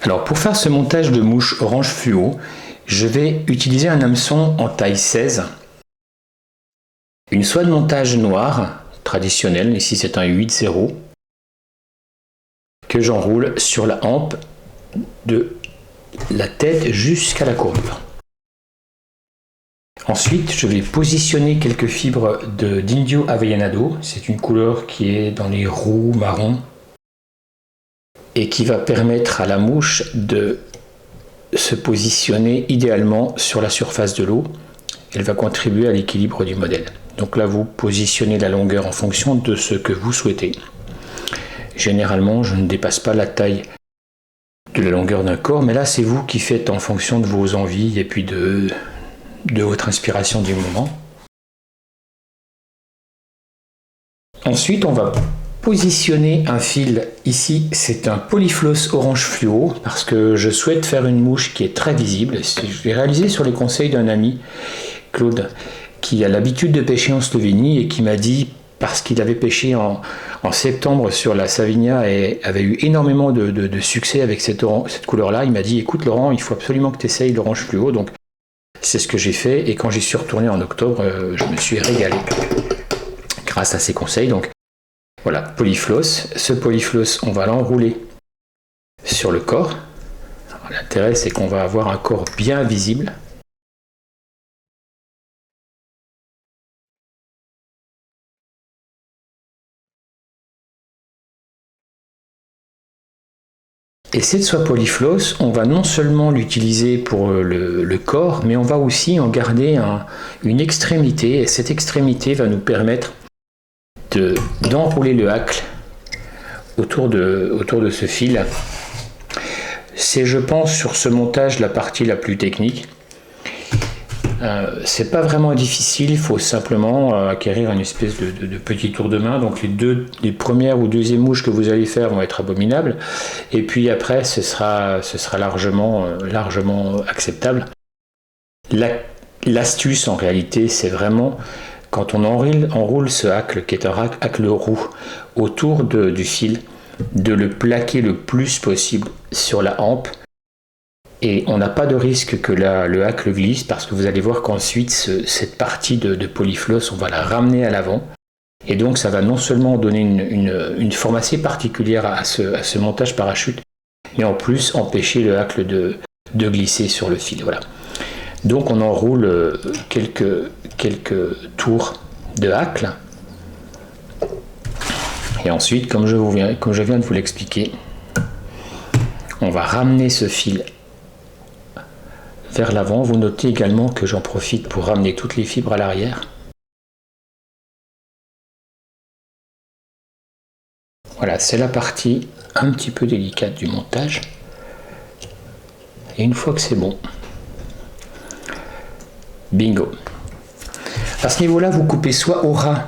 Alors pour faire ce montage de mouche orange fluo, je vais utiliser un hameçon en taille 16, une soie de montage noire traditionnelle, ici c'est un 8-0, que j'enroule sur la hampe de la tête jusqu'à la courbure. Ensuite, je vais positionner quelques fibres d'Indio Avellanado, c'est une couleur qui est dans les roux marron et qui va permettre à la mouche de se positionner idéalement sur la surface de l'eau. Elle va contribuer à l'équilibre du modèle. Donc là, vous positionnez la longueur en fonction de ce que vous souhaitez. Généralement, je ne dépasse pas la taille de la longueur d'un corps, mais là, c'est vous qui faites en fonction de vos envies et puis de votre inspiration du moment. Ensuite, on va positionner un fil. Ici, c'est un polyfloss orange fluo parce que je souhaite faire une mouche qui est très visible. Je l'ai réalisé sur les conseils d'un ami, Claude, qui a l'habitude de pêcher en Slovénie et qui m'a dit, parce qu'il avait pêché en septembre sur la Savinia et avait eu énormément de succès avec cette couleur-là, il m'a dit, écoute Laurent, il faut absolument que tu essayes l'orange fluo. Donc c'est ce que j'ai fait et quand j'y suis retourné en octobre, je me suis régalé grâce à ses conseils. Donc voilà, polyfloss. Ce polyfloss, on va l'enrouler sur le corps. L'intérêt, c'est qu'on va avoir un corps bien visible. Et cette soie polyfloss, on va non seulement l'utiliser pour le corps, mais on va aussi en garder une extrémité. Et cette extrémité va nous permettre d'enrouler le hacle autour de ce fil. C'est, je pense, sur ce montage la partie la plus technique. C'est pas vraiment difficile, il faut simplement acquérir une espèce de petit tour de main. Donc les premières ou deuxième mouches que vous allez faire vont être abominables, et puis après ce sera largement acceptable. L'astuce en réalité, c'est vraiment quand on enroule ce hacle, qui est un hacle roux, autour du fil, de le plaquer le plus possible sur la hampe. Et on n'a pas de risque que le hacle glisse, parce que vous allez voir qu'ensuite, cette partie de polyfloss, on va la ramener à l'avant. Et donc, ça va non seulement donner une forme assez particulière à ce montage parachute, mais en plus empêcher le hacle de glisser sur le fil. Voilà. Donc, on enroule quelques tours de hacle. Et ensuite, comme je viens de vous l'expliquer, on va ramener ce fil vers l'avant. Vous notez également que j'en profite pour ramener toutes les fibres à l'arrière. Voilà, c'est la partie un petit peu délicate du montage. Et une fois que c'est bon, bingo. À ce niveau-là, vous coupez soit au ras,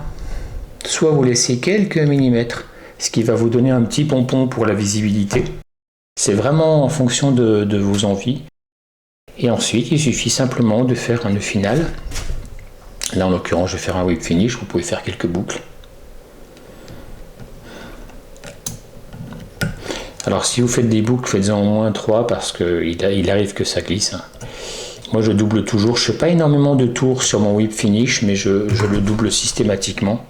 soit vous laissez quelques millimètres, ce qui va vous donner un petit pompon pour la visibilité. C'est vraiment en fonction de vos envies. Et ensuite, il suffit simplement de faire un nœud final. Là, en l'occurrence, je vais faire un whip finish. Vous pouvez faire quelques boucles. Alors, si vous faites des boucles, faites-en au moins 3 parce qu'il arrive que ça glisse. Moi, je double toujours. Je ne fais pas énormément de tours sur mon whip finish, mais je le double systématiquement.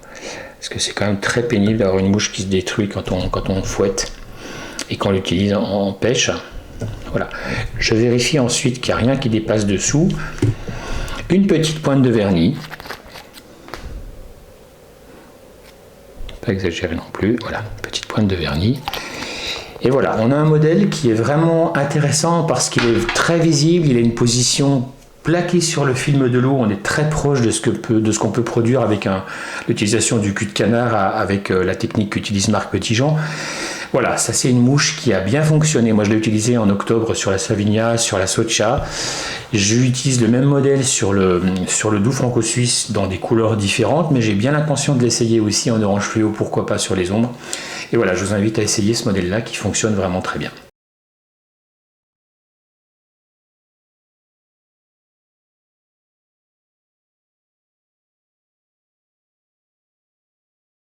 Parce que c'est quand même très pénible d'avoir une mouche qui se détruit quand on fouette et qu'on l'utilise en pêche. Voilà. Je vérifie ensuite qu'il n'y a rien qui dépasse dessous. Une petite pointe de vernis. Pas exagérer non plus. Voilà, petite pointe de vernis. Et voilà, on a un modèle qui est vraiment intéressant parce qu'il est très visible. Il a une position plaquée sur le film de l'eau. On est très proche de ce qu'on peut produire avec l'utilisation du cul de canard avec la technique qu'utilise Marc Petitjean. Voilà, ça c'est une mouche qui a bien fonctionné. Moi je l'ai utilisé en octobre sur la Savinia, sur la Socha. J'utilise le même modèle sur le doux franco-suisse dans des couleurs différentes, mais j'ai bien l'intention de l'essayer aussi en orange fluo, pourquoi pas sur les ombres. Et voilà, je vous invite à essayer ce modèle-là qui fonctionne vraiment très bien.